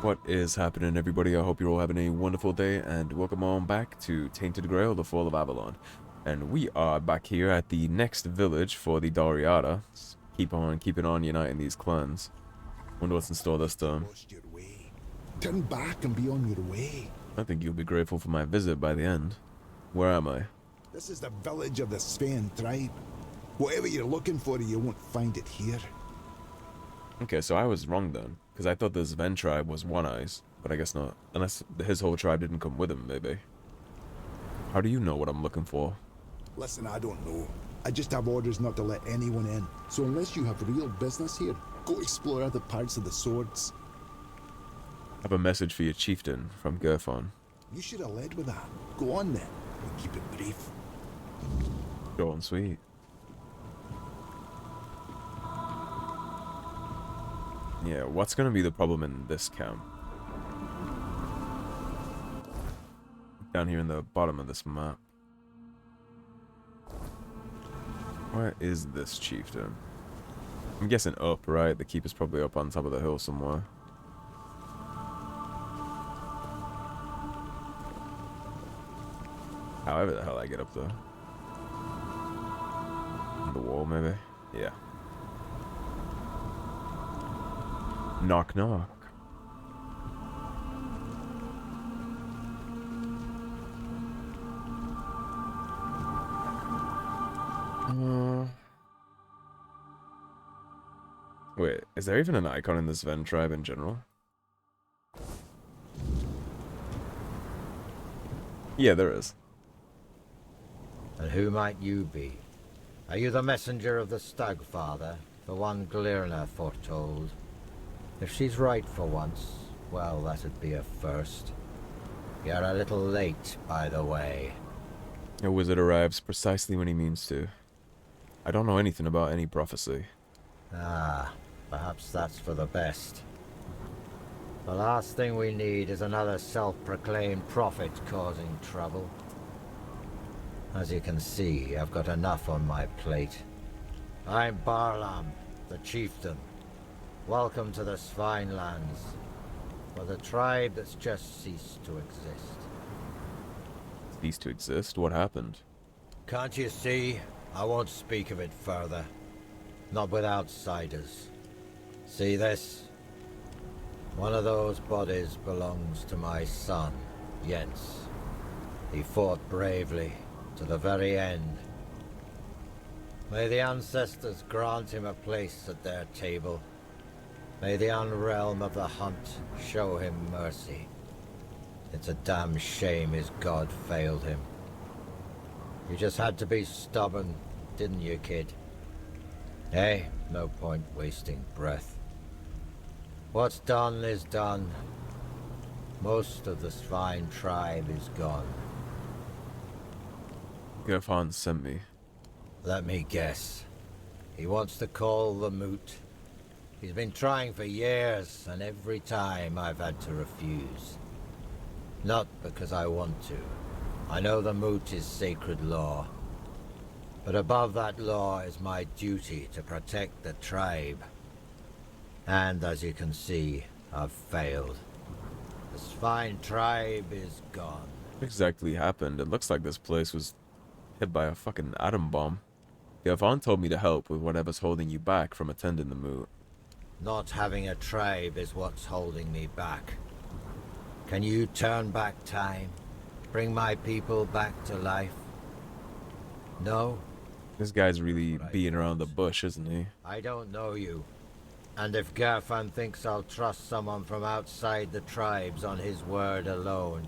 What is happening, everybody? I hope you're all having a wonderful day, and welcome on back to Tainted Grail, the Fall of Avalon. And we are back here at the next village for the Dariata. Keep on keeping on uniting these clans. Wonder what's in store this time. Lost your way. Turn back and be on your way. I think you'll be grateful for my visit by the end. Where am I? This is the village of the Sveinn tribe. Whatever you're looking for, you won't find it here. Okay, so I was wrong then, because I thought the Sveinn tribe was One Eyes, but I guess not. Unless his whole tribe didn't come with him, maybe. How do you know what I'm looking for? Listen, I don't know. I just have orders not to let anyone in. So unless you have real business here, go explore other parts of the swords. I have a message for your chieftain from Gerfon. You should have led with that. Go on then. We'll keep it brief. Short and sweet. Yeah, what's gonna be the problem in this camp? Down here in the bottom of this map. Where is this chieftain? I'm guessing up, right? The keeper's probably up on top of the hill somewhere. However the hell I get up there. On the wall, maybe? Yeah. Knock, knock. Wait, is there even an icon in this Sveinn tribe in general? Yeah, there is. And who might you be? Are you the messenger of the Stagfather, the one Glyrna foretold? If she's right for once, well, that'd be a first. You're a little late, by the way. A wizard arrives precisely when he means to. I don't know anything about any prophecy. Ah, perhaps that's for the best. The last thing we need is another self-proclaimed prophet causing trouble. As you can see, I've got enough on my plate. I'm Barlaam, the chieftain. Welcome to the Sveinn lands, for the tribe that's just ceased to exist. Ceased to exist? What happened? Can't you see? I won't speak of it further. Not with outsiders. See this? One of those bodies belongs to my son, Jens. He fought bravely, to the very end. May the ancestors grant him a place at their table. May the unrealm of the hunt show him mercy. It's a damn shame his god failed him. You just had to be stubborn, didn't you, kid? Hey, no point wasting breath. What's done is done. Most of the Sveinn tribe is gone. Gerfon sent me. Let me guess. He wants to call the moot. He's been trying for years, and every time I've had to refuse. Not because I want to. I know the moot is sacred law. But above that law is my duty to protect the tribe. And as you can see, I've failed. The Sveinn tribe is gone. What exactly happened? It looks like this place was hit by a fucking atom bomb. Gerfon told me to help with whatever's holding you back from attending the moot. Not having a tribe is what's holding me back. Can you turn back time? Bring my people back to life? No? This guy's really beating around the bush, isn't he? I don't know you. And if Gerfon thinks I'll trust someone from outside the tribes on his word alone,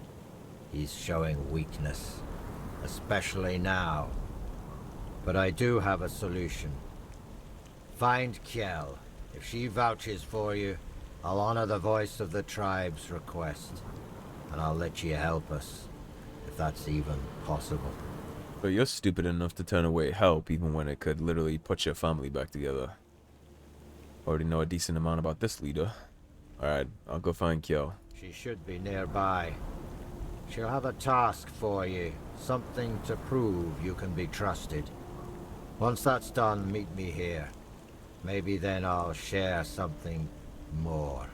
he's showing weakness. Especially now. But I do have a solution. Find Kjell. If she vouches for you, I'll honor the voice of the tribe's request. And I'll let you help us, if that's even possible. But you're stupid enough to turn away help even when it could literally put your family back together. Already know a decent amount about this leader. Alright, I'll go find Kjell. She should be nearby. She'll have a task for you. Something to prove you can be trusted. Once that's done, meet me here. Maybe then I'll share something more.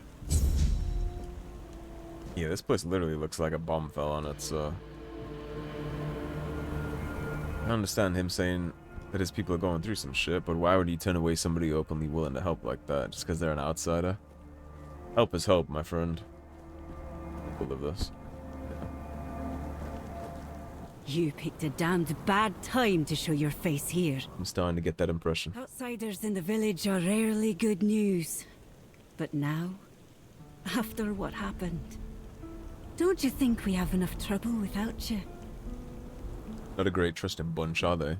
Yeah, this place literally looks like a bomb fell on it, so... I understand him saying that his people are going through some shit, but why would he turn away somebody openly willing to help like that, just because they're an outsider? Help is help, my friend. We'll live this. You picked a damned bad time to show your face here. I'm starting to get that impression. Outsiders in the village are rarely good news. But now, after what happened, don't you think we have enough trouble without you? Not a great trusting bunch, are they?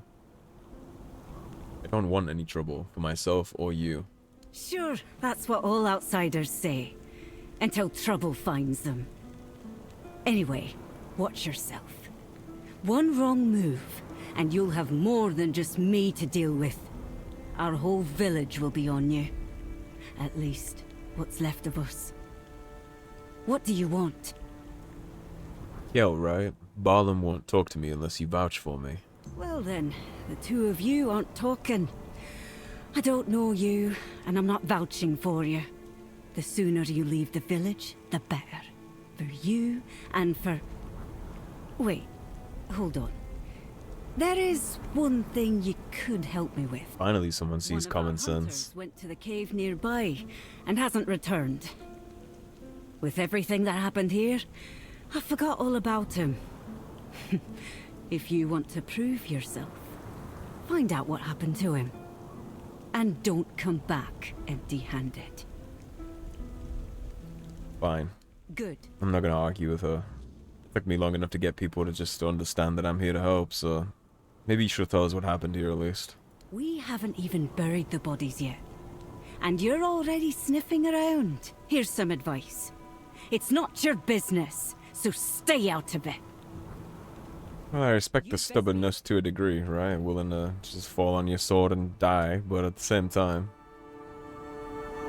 I don't want any trouble for myself or you. Sure, that's what all outsiders say. Until trouble finds them. Anyway, watch yourself. One wrong move, and you'll have more than just me to deal with. Our whole village will be on you. At least, what's left of us. What do you want? Kjell, right? Barlaam won't talk to me unless you vouch for me. Well then, the two of you aren't talking. I don't know you, and I'm not vouching for you. The sooner you leave the village, the better. For you, and for... Wait, hold on. There is one thing you could help me with. Finally someone sees One of common our hunters sense. went to the cave nearby, and hasn't returned. With everything that happened here, I forgot all about him. If you want to prove yourself, find out what happened to him. And don't come back empty-handed. Fine. Good. I'm not gonna argue with her. It took me long enough to get people to just understand that I'm here to help, so... Maybe you should tell us what happened here at least. We haven't even buried the bodies yet. And you're already sniffing around. Here's some advice. It's not your business, so stay out of it. Well, I respect the stubbornness to a degree, right? Willing to just fall on your sword and die, but at the same time...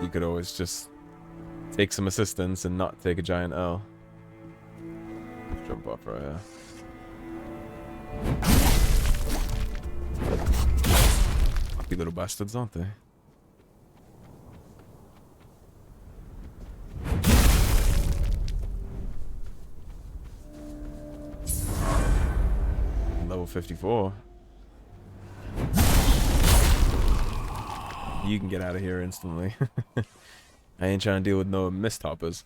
You could always just... take some assistance and not take a giant L. Jump off right here. Lucky little bastards, aren't they? Level 54. You can get out of here instantly. I ain't trying to deal with no mist hoppers.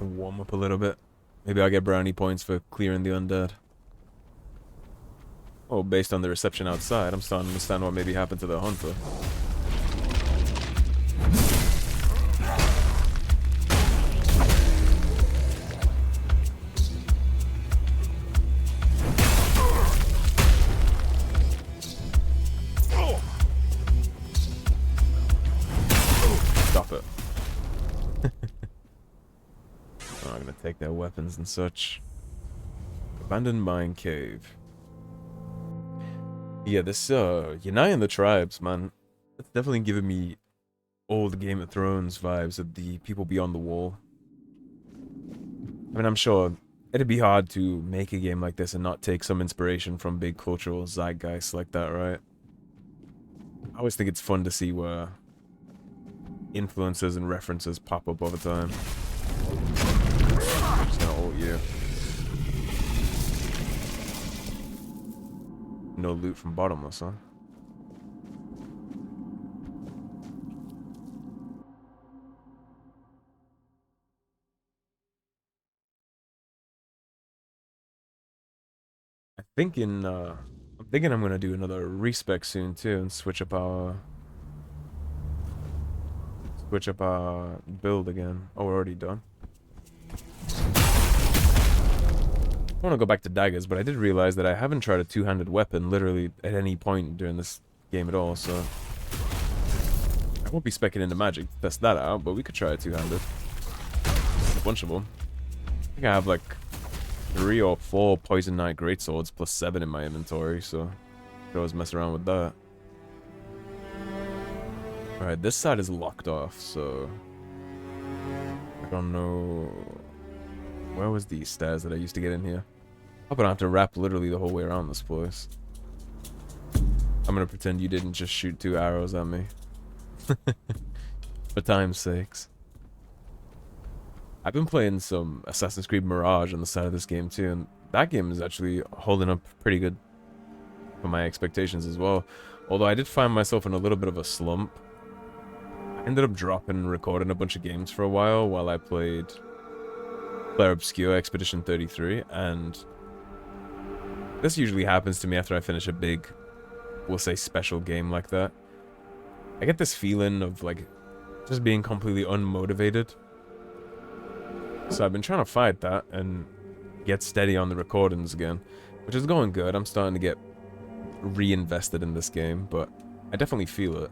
Warm up a little bit. Maybe I'll get brownie points for clearing the undead. Oh, based on the reception outside, I'm starting to understand what maybe happened to the hunter. Stop it. I'm gonna take their weapons and such. Abandoned mine cave. Yeah, this uniting the tribes, man. It's definitely giving me old Game of Thrones vibes of the people beyond the wall. I mean, I'm sure it'd be hard to make a game like this and not take some inspiration from big cultural zeitgeists like that, right? I always think it's fun to see where influences and references pop up all the time. Just gonna ult you. No loot from bottomless, huh? I'm thinking I'm gonna do another respec soon too and switch up our build again. Oh, we're already done. I want to go back to daggers, but I did realize that I haven't tried a two-handed weapon literally at any point during this game at all, so I won't be speccing into magic to test that out, but we could try a two-handed. A bunch of them. I think I have like 3 or 4 Poison Knight Greatswords plus 7 in my inventory, so I could always mess around with that. Alright, this side is locked off, so I don't know. Where was the stairs that I used to get in here? I'm gonna have to wrap literally the whole way around this place. I'm gonna pretend you didn't just shoot 2 arrows at me. For time's sakes. I've been playing some Assassin's Creed Mirage on the side of this game too, and that game is actually holding up pretty good for my expectations as well. Although I did find myself in a little bit of a slump. I ended up dropping and recording a bunch of games for a while I played Clair Obscur Expedition 33, and this usually happens to me after I finish a big, we'll say, special game like that. I get this feeling of like just being completely unmotivated. So I've been trying to fight that and get steady on the recordings again, which is going good. I'm starting to get reinvested in this game, but I definitely feel it.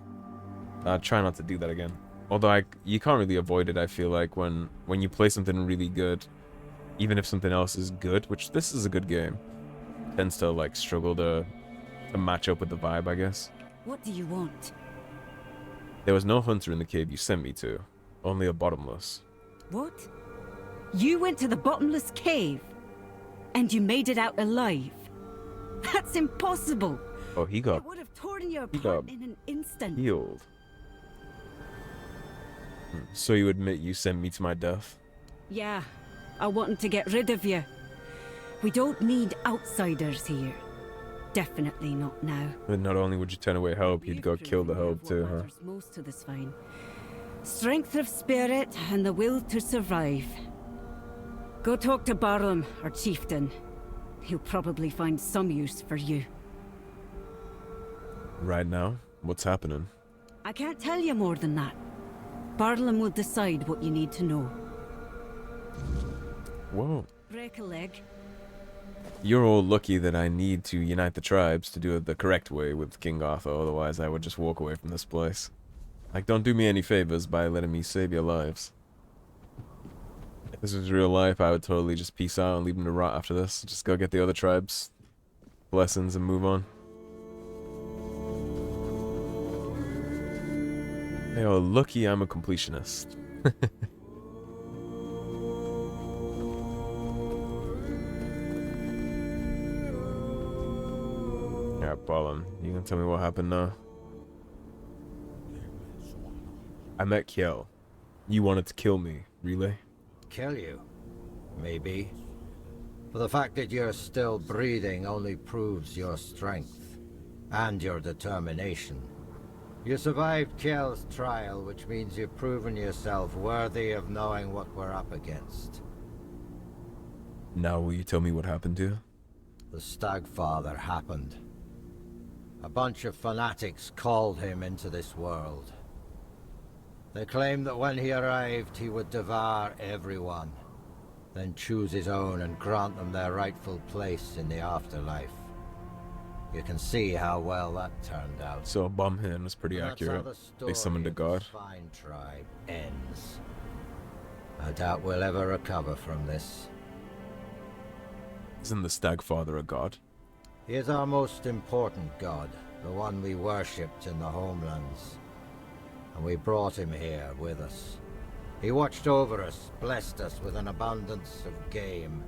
I try not to do that again. Although you can't really avoid it, I feel like, when you play something really good, even if something else is good, which this is a good game, tends to like struggle to match up with the vibe, I guess. What do you want? There was no hunter in the cave you sent me to, only a bottomless. What? You went to the bottomless cave? And you made it out alive? That's impossible! Oh, he got It would have torn you apart in an instant. healed. So you admit you sent me to my death? Yeah, I wanted to get rid of you. We don't need outsiders here. Definitely not now. But not only would you turn away help, you'd go kill the help too, huh? Most to the Sveinn. Strength of spirit and the will to survive. Go talk to Barlaam, our chieftain. He'll probably find some use for you. Right now? What's happening? I can't tell you more than that. Barlaam will decide what you need to know. Whoa. Break a leg. You're all lucky that I need to unite the tribes to do it the correct way with King Arthur, otherwise I would just walk away from this place. Like, don't do me any favors by letting me save your lives. If this was real life, I would totally just peace out and leave them to rot after this. Just go get the other tribes' blessings and move on. You're lucky I'm a completionist. Alright, Barlaam, you gonna tell me what happened now? I met Kjell. You wanted to kill me, really? Kill you? Maybe. But the fact that you're still breathing only proves your strength. And your determination. You survived Kjell's trial, which means you've proven yourself worthy of knowing what we're up against. Now will you tell me what happened to you? The Stagfather happened. A bunch of fanatics called him into this world. They claimed that when he arrived, he would devour everyone, then choose his own and grant them their rightful place in the afterlife. You can see how well that turned out. So Bumhin was pretty accurate. They summoned a god. The Sveinn tribe ends. I doubt we'll ever recover from this. Isn't the Stagfather a god? He is our most important god, the one we worshipped in the homelands. And we brought him here with us. He watched over us, blessed us with an abundance of game.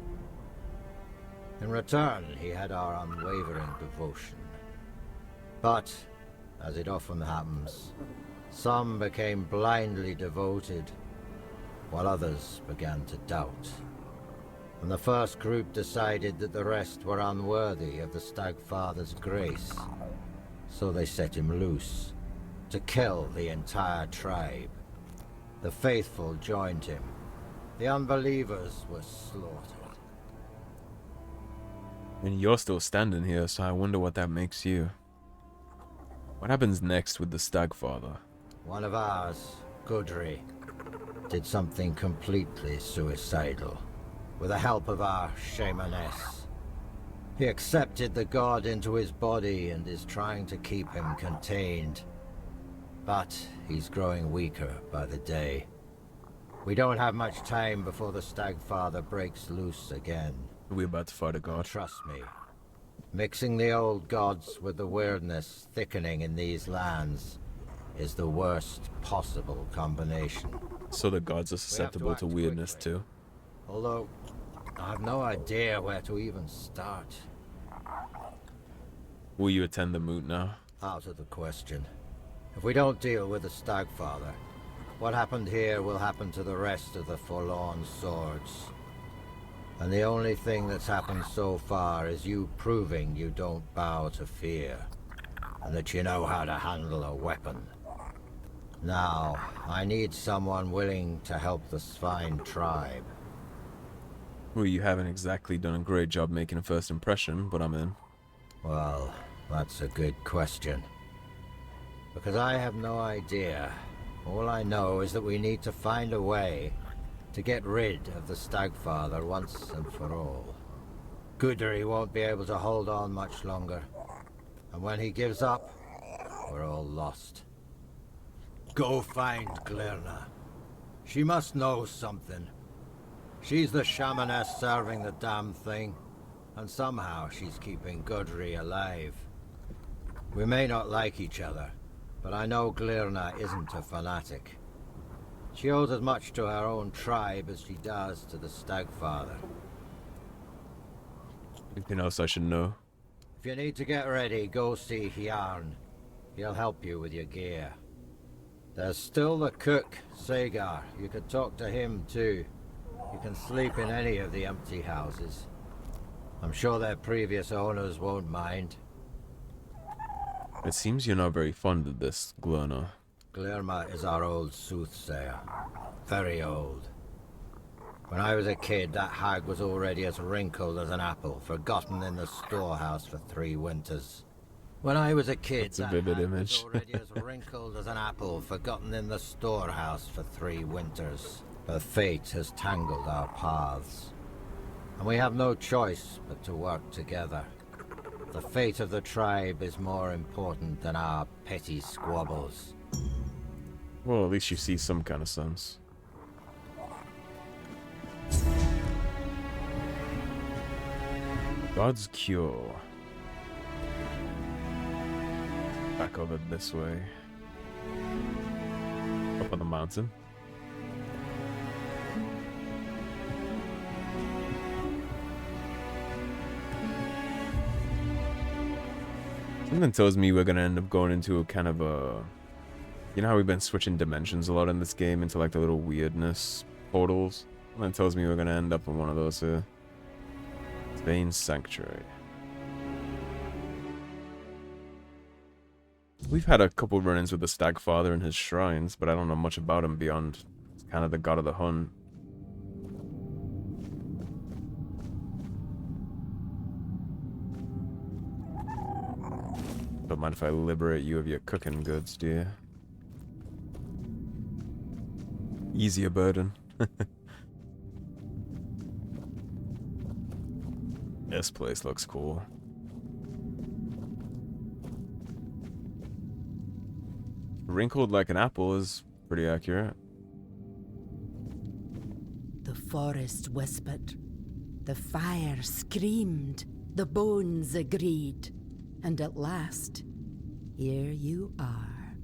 In return, he had our unwavering devotion. But, as it often happens, some became blindly devoted, while others began to doubt. And the first group decided that the rest were unworthy of the Stagfather's grace. So they set him loose, to kill the entire tribe. The faithful joined him. The unbelievers were slaughtered. And you're still standing here, so I wonder what that makes you. What happens next with the Stagfather? One of ours, Gudri, did something completely suicidal. With the help of our shamaness. He accepted the god into his body and is trying to keep him contained. But he's growing weaker by the day. We don't have much time before the Stagfather breaks loose again. Are we about to fight a god? Trust me. Mixing the old gods with the Wyrdness thickening in these lands is the worst possible combination. So the gods are susceptible to Wyrdness too? Although, I have no idea where to even start. Will you attend the moot now? out of the question. If we don't deal with the Stagfather, what happened here will happen to the rest of the Forlorn Swords. And the only thing that's happened so far is you proving you don't bow to fear, and that you know how to handle a weapon. Now, I need someone willing to help the Sveinn tribe. Well, you haven't exactly done a great job making a first impression, but I'm in. Well, that's a good question. Because I have no idea. All I know is that we need to find a way to get rid of the Stagfather once and for all. Gudri won't be able to hold on much longer. And when he gives up, we're all lost. Go find Glyrna. She must know something. She's the shamaness serving the damn thing, and somehow she's keeping Gudri alive. We may not like each other, but I know Glyrna isn't a fanatic. She owes as much to her own tribe as she does to the Stagfather. Anything else I should know? If you need to get ready, go see Hjarn. He'll help you with your gear. There's still the cook, Sagar. You could talk to him too. You can sleep in any of the empty houses. I'm sure their previous owners won't mind. It seems you're not very fond of this, Glyrna. Glyrna is our old soothsayer. Very old. When I was a kid, that hag was already as wrinkled as an apple, forgotten in the storehouse for 3 winters. When I was a kid, That's a that vivid hag image. was already as wrinkled as an apple, forgotten in the storehouse for 3 winters. Her fate has tangled our paths. And we have no choice but to work together. The fate of the tribe is more important than our petty squabbles. Well, at least you see some kind of sense. God's Cure. Back over this way. Up on the mountain. Something tells me we're gonna end up going into a kind of a... You know how we've been switching dimensions a lot in this game into like the little Wyrdness portals? Something tells me we're gonna end up in one of those here. Sveinn's Sanctuary. We've had a couple run-ins with the Stagfather and his shrines, but I don't know much about him beyond kind of the god of the hunt. Don't mind if I liberate you of your cooking goods, dear. Easier burden. This place looks cool. Wrinkled like an apple is pretty accurate. The forest whispered, the fire screamed, the bones agreed, and at last, here you are,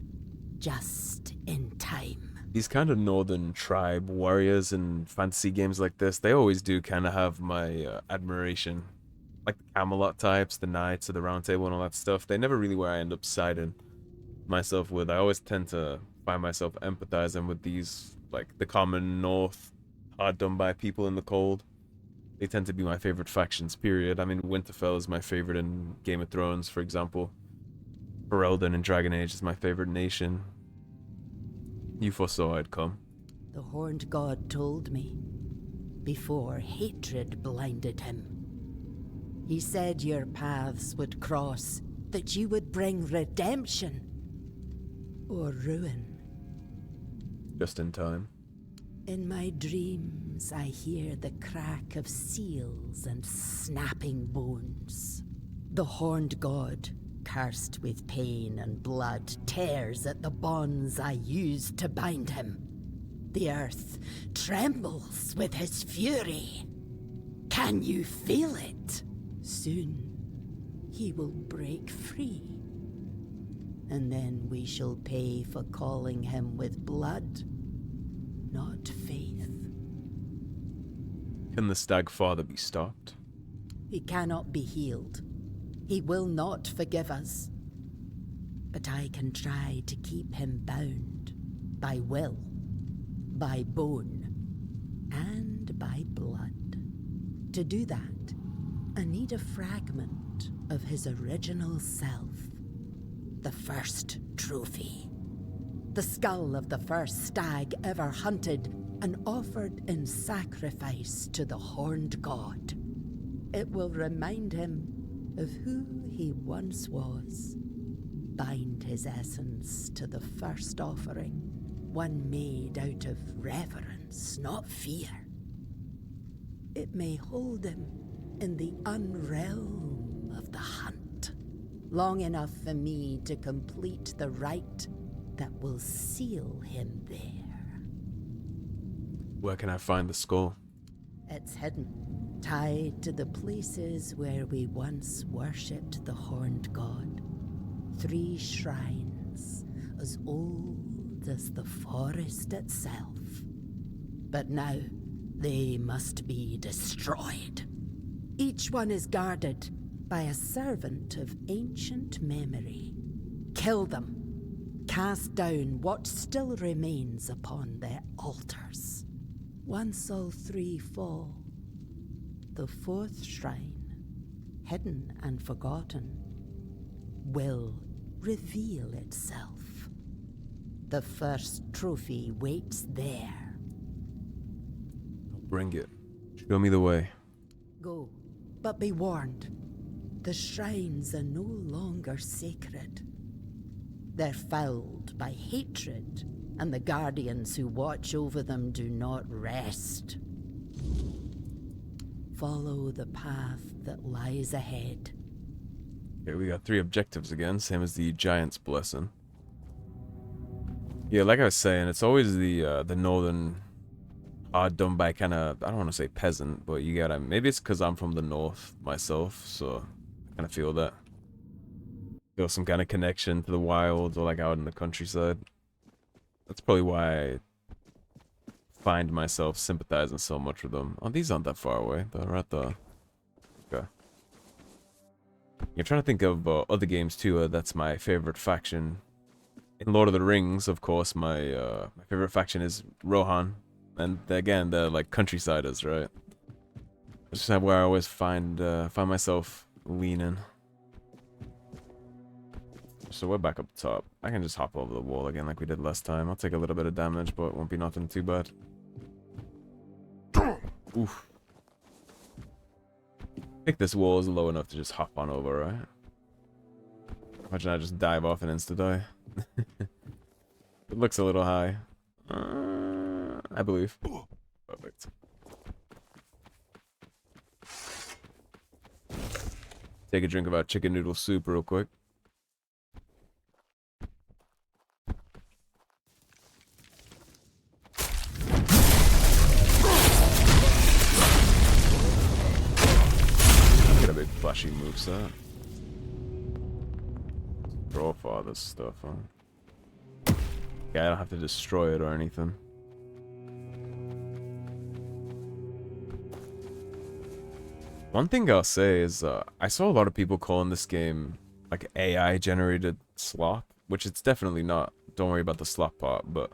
just in time. These kind of northern tribe warriors in fantasy games like this, they always do kind of have my admiration. Like the Camelot types, the Knights of the Round Table and all that stuff. They never really where I end up siding myself with. I always tend to find myself empathizing with these, like the common north, hard done by people in the cold. They tend to be my favorite factions, period. I mean, Winterfell is my favorite in Game of Thrones, for example. Ferelden in Dragon Age is my favorite nation. You foresaw I'd come. The horned god told me, before hatred blinded him. He said your paths would cross, that you would bring redemption or ruin. Just in time. In my dreams, I hear the crack of seals and snapping bones. The horned god, cursed with pain and blood, tears at the bonds I used to bind him. The earth trembles with his fury. Can you feel it? Soon, he will break free. And then we shall pay for calling him with blood, not faith. Can the Stagfather be stopped? He cannot be healed. He will not forgive us. but I can try to keep him bound by will, by bone, and by blood. To do that, I need a fragment of his original self. The first trophy. The skull of the first stag ever hunted and offered in sacrifice to the horned god. It will remind him of who he once was. Bind his essence to the first offering, one made out of reverence, not fear. It may hold him in the unrealm of the hunt, long enough for me to complete the rite that will seal him there. Where can I find the skull? It's hidden, tied to the places where we once worshipped the horned god. 3 shrines, as old as the forest itself. But now, they must be destroyed. Each one is guarded by a servant of ancient memory. Kill them. Cast down what still remains upon their altars. Once all 3 fall, the 4th shrine, hidden and forgotten, will reveal itself. The first trophy waits there. Bring it. Show me the way. Go, but be warned. The shrines are no longer sacred. They're fouled by hatred, and the guardians who watch over them do not rest. Follow the path that lies ahead. Okay, we got 3 objectives again, same as the Giant's Blessing. Yeah, like I was saying, it's always the northern, hard done by kind of, I don't want to say peasant, but you gotta, maybe it's because I'm from the north myself, so I kind of feel that. Feel some kind of connection to the wilds or like out in the countryside. That's probably why I find myself sympathizing so much with them. Oh, these aren't that far away. They're right there. Okay. I'm trying to think of other games too. That's my favorite faction. In Lord of the Rings, of course, my favorite faction is Rohan. And again, they're like countrysiders, right? That's just where I always find myself leaning. So we're back up top. I can just hop over the wall again like we did last time. I'll take a little bit of damage, but it won't be nothing too bad. Oof. I think this wall is low enough to just hop on over, right? Imagine I just dive off and insta-die. It looks a little high. I believe. Perfect. Take a drink of our chicken noodle soup real quick. Get a big flashy moveset. Throw all this stuff, huh? Yeah, I don't have to destroy it or anything. One thing I'll say is, I saw a lot of people calling this game, like, AI-generated slop, which it's definitely not. Don't worry about the slop part, but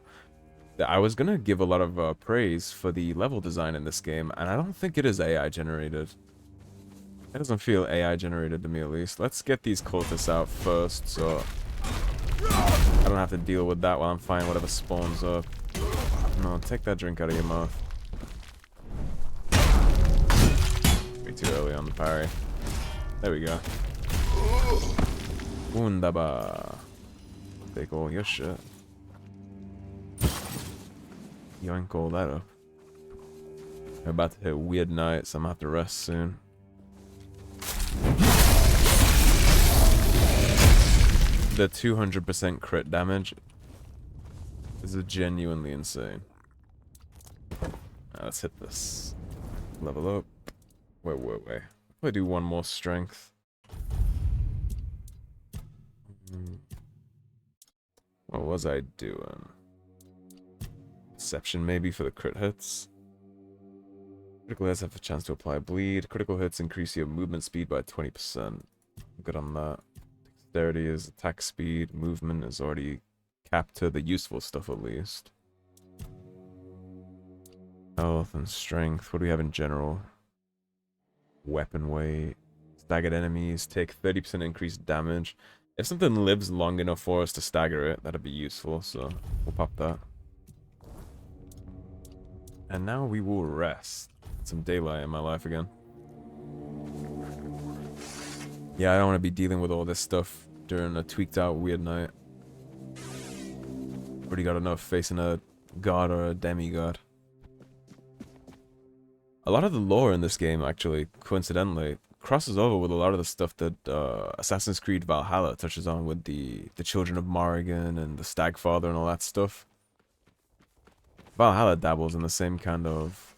I was gonna give a lot of praise for the level design in this game, and I don't think it is AI-generated. It doesn't feel AI-generated to me, at least. Let's get these cultists out first, so I don't have to deal with that while I'm fighting whatever spawns up. No, take that drink out of your mouth. Too early on the parry. There we go. Wunderbar. Take all your shit. Yoink all that up. I'm about to hit Wyrdness, so I'm gonna have to rest soon. The 200% crit damage is genuinely insane. Let's hit this. Level up. Wait. I'll do one more strength. What was I doing? Deception maybe for the crit hits. Critical hits have a chance to apply bleed. Critical hits increase your movement speed by 20%. Good on that. Dexterity is attack speed. Movement is already capped to the useful stuff at least. Health and strength. What do we have in general? Weapon weight. Staggered enemies take 30% increased damage. If something lives long enough for us to stagger it, that'd be useful, so we'll pop that. And now we will rest. Some daylight in my life again. Yeah, I don't want to be dealing with all this stuff during a tweaked out weird night. Already got enough facing a god or a demigod. A lot of the lore in this game, actually, coincidentally, crosses over with a lot of the stuff that Assassin's Creed Valhalla touches on with the children of Morrigan and the Stagfather and all that stuff. Valhalla dabbles in the same kind of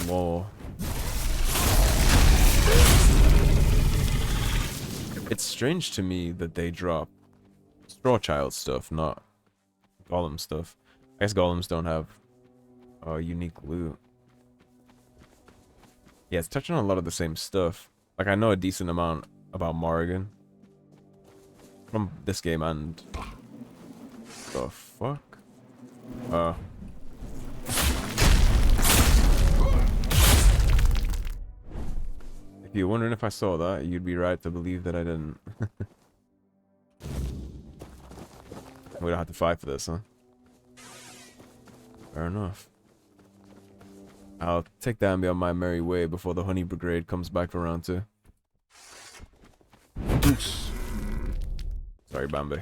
lore. It's strange to me that they drop Strawchild stuff, not Golem stuff. I guess Golems don't have unique loot. Yeah, it's touching on a lot of the same stuff. Like, I know a decent amount about Morrigan from this game and... The fuck? If you're wondering if I saw that, you'd be right to believe that I didn't. We don't have to fight for this, huh? Fair enough. I'll take that and be on my merry way before the Honey Brigade comes back for round 2. Oops. Sorry, Bambi.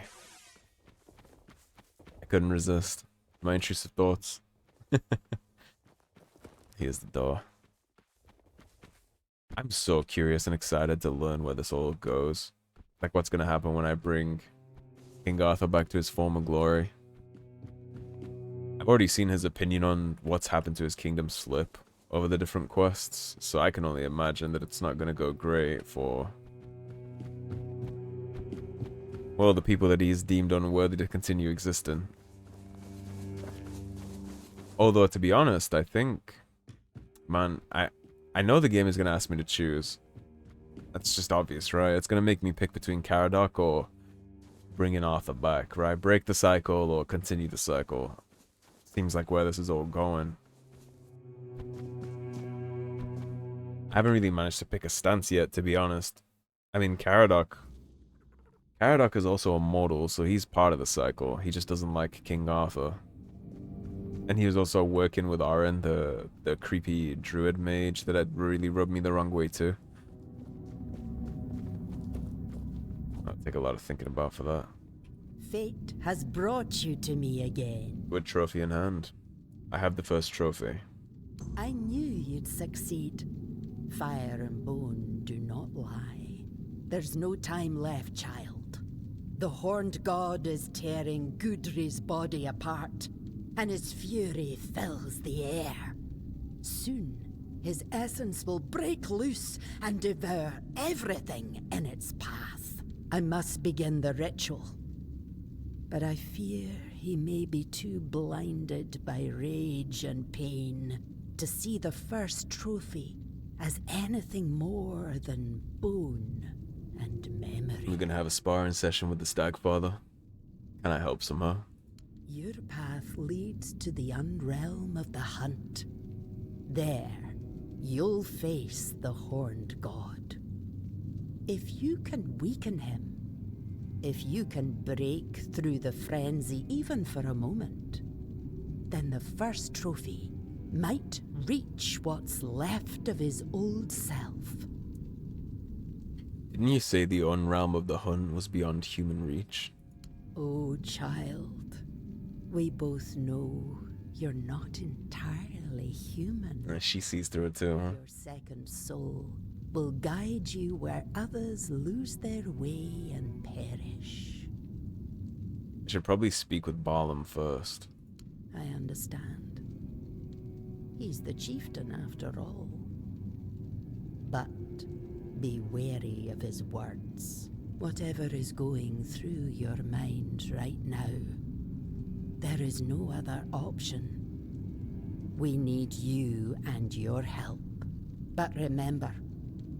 I couldn't resist my intrusive thoughts. Here's the door. I'm so curious and excited to learn where this all goes. Like, what's gonna happen when I bring King Arthur back to his former glory. I've already seen his opinion on what's happened to his kingdom slip over the different quests, so I can only imagine that it's not gonna go great for... well, the people that he's deemed unworthy to continue existing. Although, to be honest, I think... man, I know the game is going to ask me to choose. That's just obvious, right? It's going to make me pick between Caradoc or bringing Arthur back, right? Break the cycle or continue the cycle. Seems like where this is all going. I haven't really managed to pick a stance yet, to be honest. I mean, Caradoc is also immortal, so he's part of the cycle. He just doesn't like King Arthur. And he was also working with Arin, the creepy druid mage that had really rubbed me the wrong way too. I'll take a lot of thinking about for that. Fate has brought you to me again. With trophy in hand. I have the first trophy. I knew you'd succeed. Fire and bone do not lie. There's no time left, child. The horned god is tearing Gudri's body apart, and his fury fills the air. Soon, his essence will break loose and devour everything in its path. I must begin the ritual. But I fear he may be too blinded by rage and pain to see the first trophy as anything more than bone and memory. We're gonna have a sparring session with the Stagfather. Can I help somehow? Your path leads to the unrealm of the hunt. There, you'll face the horned god. If you can weaken him, if you can break through the frenzy even for a moment, then the first trophy might reach what's left of his old self. Didn't you say the unrealm of the hunt was beyond human reach? Oh, child, we both know you're not entirely human. She sees through it too, huh? Your second soul will guide you where others lose their way and perish. I should probably speak with Barlaam first. I understand. He's the chieftain after all. But be wary of his words. Whatever is going through your mind right now, there is no other option. We need you and your help. But remember,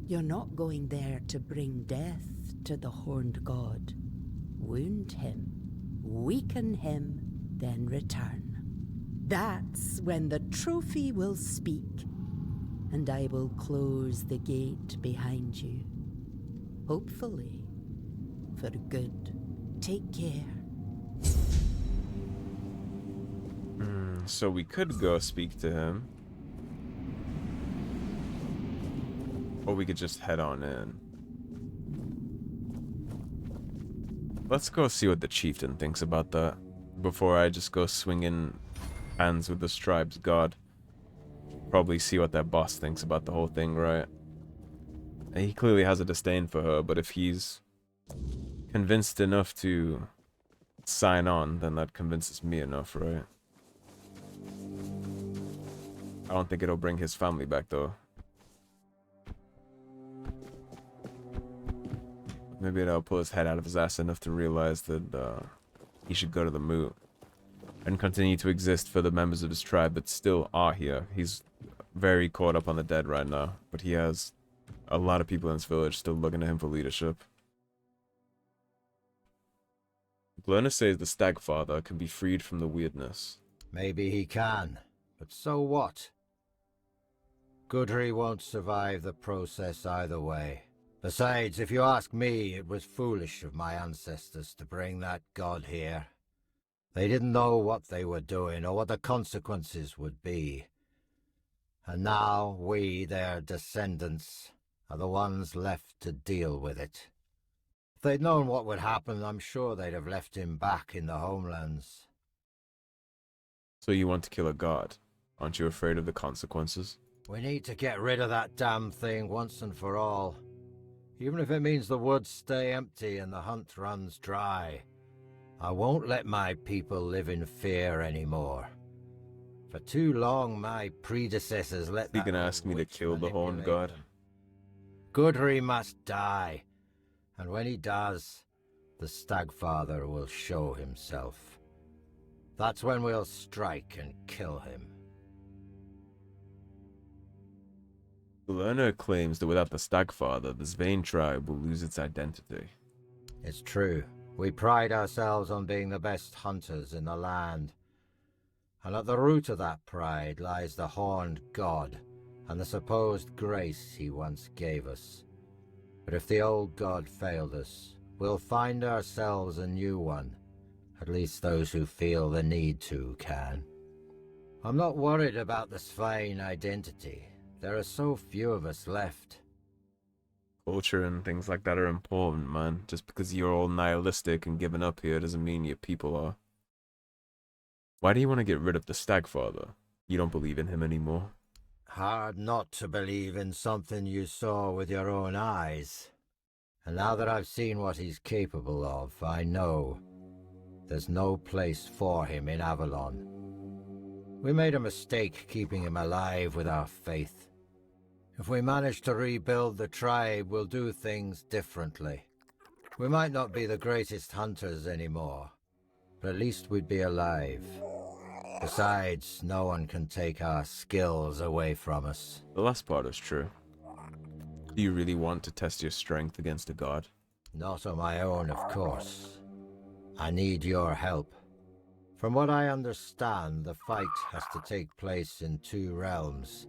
you're not going there to bring death after the horned god. Wound him, weaken him, then return. That's when the trophy will speak, and I will close the gate behind you. Hopefully, for good. Take care. So we could go speak to him. Or we could just head on in. Let's go see what the chieftain thinks about that. Before I just go swinging hands with the tribe's god. Probably see what that boss thinks about the whole thing, right? And he clearly has a disdain for her, but if he's convinced enough to sign on, then that convinces me enough, right? I don't think it'll bring his family back, though. Maybe it'll pull his head out of his ass enough to realize that he should go to the moot and continue to exist for the members of his tribe that still are here. He's very caught up on the dead right now, but he has a lot of people in his village still looking to him for leadership. Glyrna says the Stagfather can be freed from the Wyrdness. Maybe he can, but so what? Gudri won't survive the process either way. Besides, if you ask me, it was foolish of my ancestors to bring that god here. They didn't know what they were doing or what the consequences would be. And now we, their descendants, are the ones left to deal with it. If they'd known what would happen, I'm sure they'd have left him back in the homelands. So you want to kill a god? Aren't you afraid of the consequences? We need to get rid of that damn thing once and for all. Even if it means the woods stay empty and the hunt runs dry. I won't let my people live in fear anymore. For too long, my predecessors let You can ask me to kill the horned god? Gudri must die. And when he does, the Stagfather will show himself. That's when we'll strike and kill him. Glyrna claims that without the Stagfather, the Sveinn tribe will lose its identity. It's true. We pride ourselves on being the best hunters in the land. And at the root of that pride lies the horned god and the supposed grace he once gave us. But if the old god failed us, we'll find ourselves a new one. At least those who feel the need to can. I'm not worried about the Sveinn identity. There are so few of us left. Culture and things like that are important, man. Just because you're all nihilistic and giving up here doesn't mean your people are. Why do you want to get rid of the Stagfather? You don't believe in him anymore? Hard not to believe in something you saw with your own eyes. And now that I've seen what he's capable of, I know there's no place for him in Avalon. We made a mistake keeping him alive with our faith. If we manage to rebuild the tribe, we'll do things differently. We might not be the greatest hunters anymore, but at least we'd be alive. Besides, no one can take our skills away from us. The last part is true. Do you really want to test your strength against a god? Not on my own, of course. I need your help. From what I understand, the fight has to take place in 2 realms.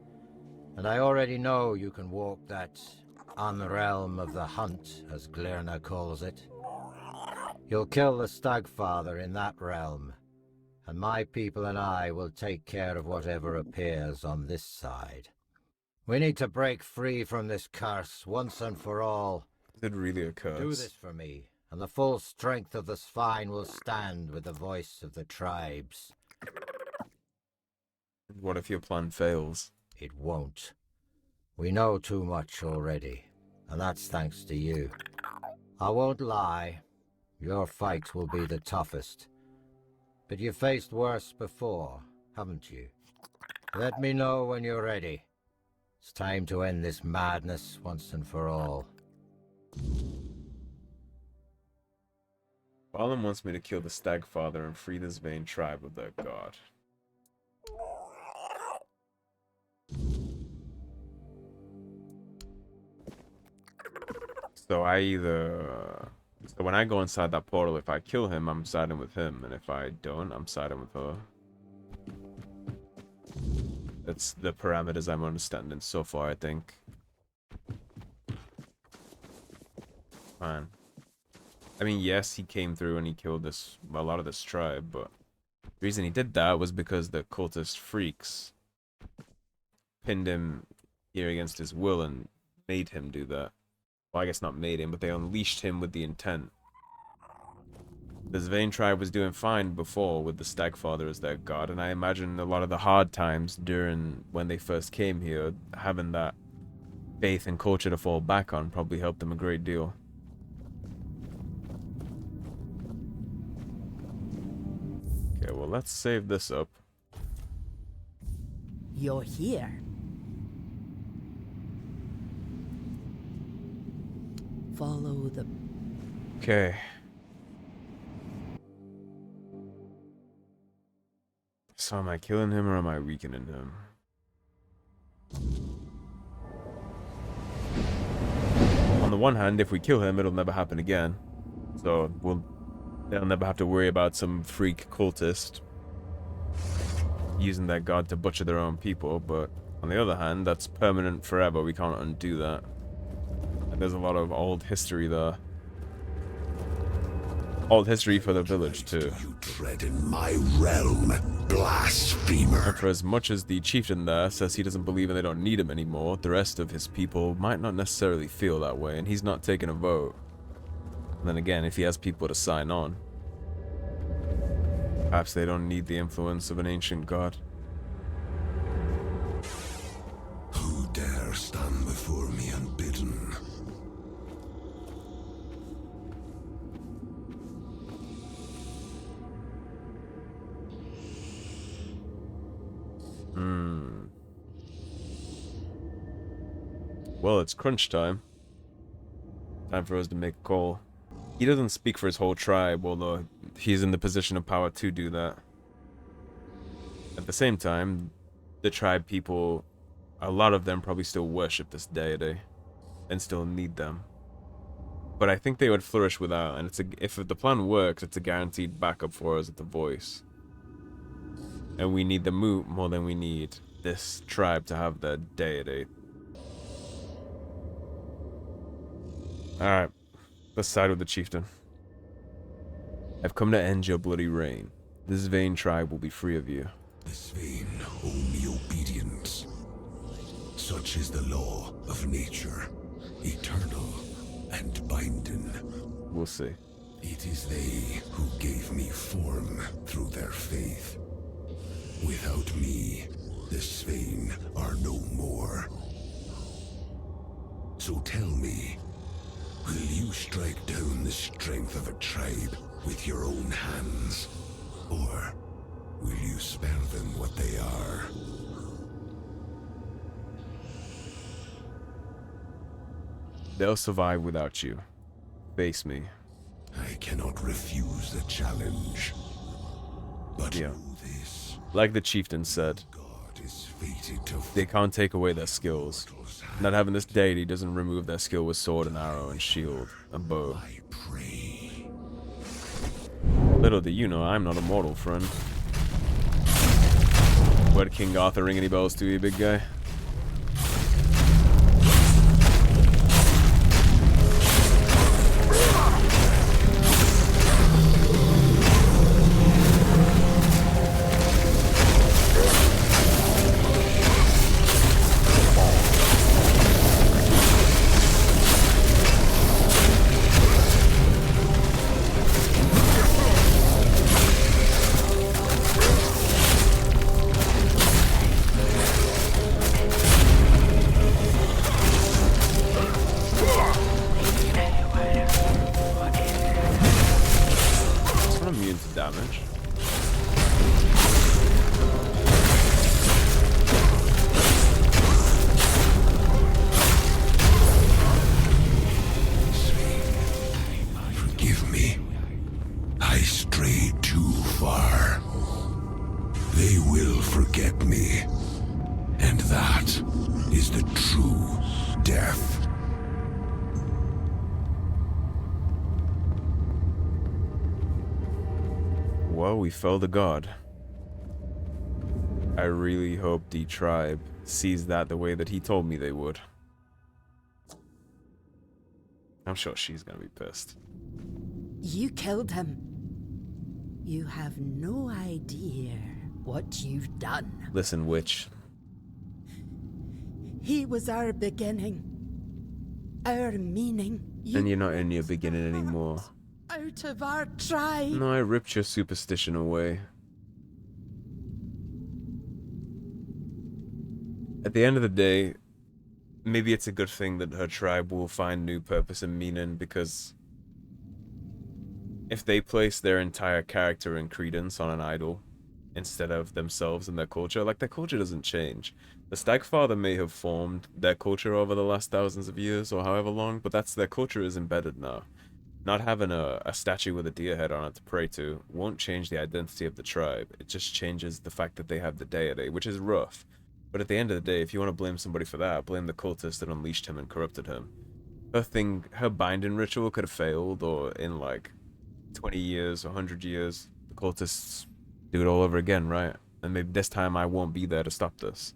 And I already know you can walk that unrealm of the hunt, as Glyrna calls it. You'll kill the Stagfather in that realm, and my people and I will take care of whatever appears on this side. We need to break free from this curse once and for all. Is it really a curse? Do this for me, and the full strength of the Sveinn will stand with the voice of the tribes. What if your plan fails? It won't. We know too much already, and that's thanks to you. I won't lie, your fight will be the toughest. But you've faced worse before, haven't you? Let me know when you're ready. It's time to end this madness once and for all. Barlaam wants me to kill the Stagfather and free the Sveinn tribe of their god. So I either So when I go inside that portal, if I kill him, I'm siding with him, and if I don't, I'm siding with her. That's the parameters I'm understanding so far, I think. Fine. I mean, yes, he came through and he killed a lot of this tribe, but the reason he did that was because the cultist freaks pinned him here against his will and made him do that. Well, I guess not made him, but they unleashed him with the intent. The Sveinn tribe was doing fine before with the Stagfather as their god, and I imagine a lot of the hard times during when they first came here, having that faith and culture to fall back on probably helped them a great deal. Okay, well, let's save this up. You're here. Follow the... Okay. So am I killing him or am I weakening him? On the one hand, if we kill him, it'll never happen again. So they'll never have to worry about some freak cultist using their god to butcher their own people, but on the other hand, that's permanent forever. We can't undo that. And there's a lot of old history there. Old history for the village, too. You tread in my realm, blasphemer. And for as much as the chieftain there says he doesn't believe and they don't need him anymore, the rest of his people might not necessarily feel that way, and he's not taking a vote. And then again, if he has people to sign on, perhaps they don't need the influence of an ancient god. Who dare stand before me unbidden? Well, it's crunch time. Time for us to make a call. He doesn't speak for his whole tribe, although he's in the position of power to do that. At the same time, the tribe people, a lot of them probably still worship this deity and still need them. But I think they would flourish without, and if the plan works, it's a guaranteed backup for us at the voice. And we need the moot more than we need this tribe to have their deity. Alright, let's side with the chieftain. I've come to end your bloody reign. This Sveinn tribe will be free of you. The Sveinn owe me obedience. Such is the law of nature, eternal and binding. We'll see. It is they who gave me form through their faith. Without me, the Sveinn are no more. So tell me, will you strike down the strength of a tribe with your own hands? Or will you spare them what they are? They'll survive without you. Face me. I cannot refuse the challenge. But Yeah. know this, Like the chieftain said, God is fated to they can't take away their skills. Not having this deity doesn't remove their skill with sword and arrow and shield and bow. I pray. Little do you know, I'm not immortal, friend. Where'd King Arthur ring any bells to you, big guy? It's not immune to damage. Forgive me. I strayed too far. They will forget me. And that is the true death. Well, we felled a god. I really hope the tribe sees that the way that he told me they would. I'm sure she's gonna be pissed. You killed him. You have no idea what you've done. Listen, witch. He was our beginning. Our meaning. And you're not in your beginning anymore. Out of our tribe. No, I ripped your superstition away. At the end of the day, maybe it's a good thing that her tribe will find new purpose and meaning, because if they place their entire character and credence on an idol instead of themselves and their culture, like, their culture doesn't change. The Stagfather may have formed their culture over the last thousands of years or however long, but their culture is embedded now. Not having a statue with a deer head on it to pray to won't change the identity of the tribe. It just changes the fact that they have the deity, which is rough. But at the end of the day, if you want to blame somebody for that, blame the cultist that unleashed him and corrupted him. Her binding ritual could have failed, or in like 20 years or 100 years, the cultists do it all over again, right? And maybe this time I won't be there to stop this.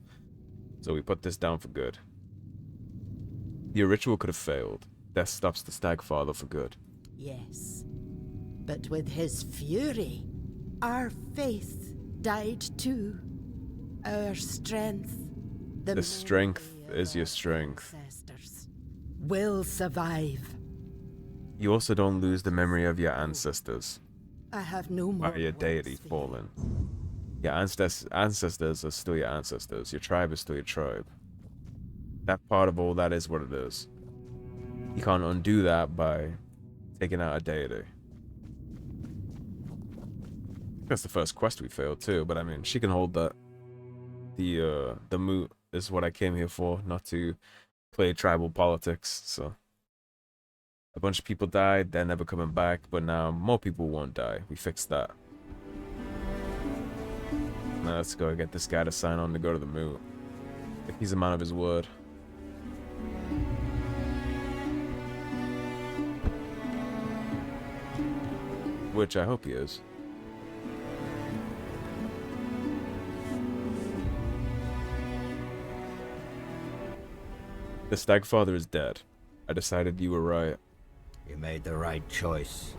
So we put this down for good. Your ritual could have failed. Death stops the Stagfather for good. Yes. But with his fury, our faith died too. Our strength. The strength is your strength. Ancestors will survive. You also don't lose the memory of your ancestors. I have no more. Or your deity fallen. Your ancestors are still your ancestors. Your tribe is still your tribe. That part of all that is what it is. You can't undo that by taking out a deity. That's the first quest we failed too, but I mean, she can hold that. The moot is what I came here for, not to play tribal politics, so. A bunch of people died, they're never coming back, but now more people won't die. We fixed that. Now let's go get this guy to sign on to go to the moot. If he's a man of his word. Which I hope he is. The Stagfather is dead. I decided you were right. You made the right choice.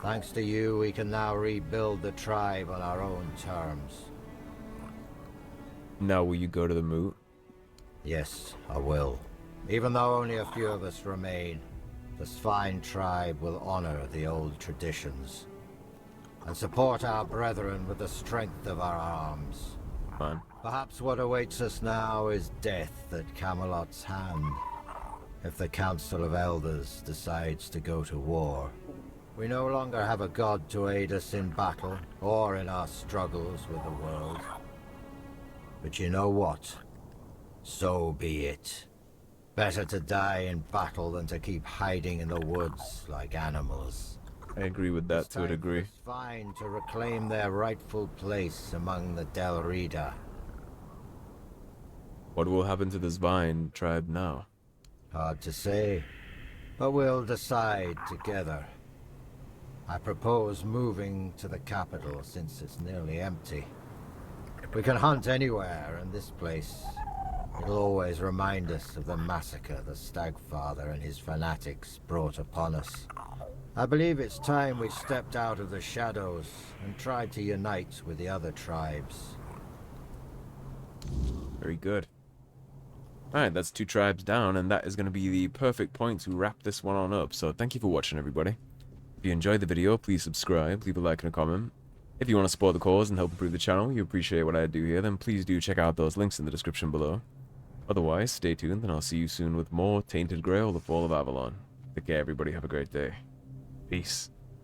Thanks to you, we can now rebuild the tribe on our own terms. Now will you go to the moot? Yes, I will. Even though only a few of us remain, the Sveinn tribe will honor the old traditions and support our brethren with the strength of our arms. Fine. Perhaps what awaits us now is death at Camelot's hand, if the Council of Elders decides to go to war. We no longer have a god to aid us in battle, or in our struggles with the world. But you know what? So be it. Better to die in battle than to keep hiding in the woods like animals. I agree with that to a degree. It's fine to reclaim their rightful place among the Del Rida. What will happen to the Sveinn tribe now? Hard to say, but we'll decide together. I propose moving to the capital since it's nearly empty. We can hunt anywhere, and this place, it'll always remind us of the massacre the Stagfather and his fanatics brought upon us. I believe it's time we stepped out of the shadows and tried to unite with the other tribes. Very good. Alright, that's 2 tribes down, and that is going to be the perfect point to wrap this one on up. So thank you for watching, everybody. If you enjoyed the video, please subscribe, leave a like and a comment. If you want to support the cause and help improve the channel, you appreciate what I do here, then please do check out those links in the description below. Otherwise, stay tuned, and I'll see you soon with more Tainted Grail, The Fall of Avalon. Take care, everybody. Have a great day. Peace.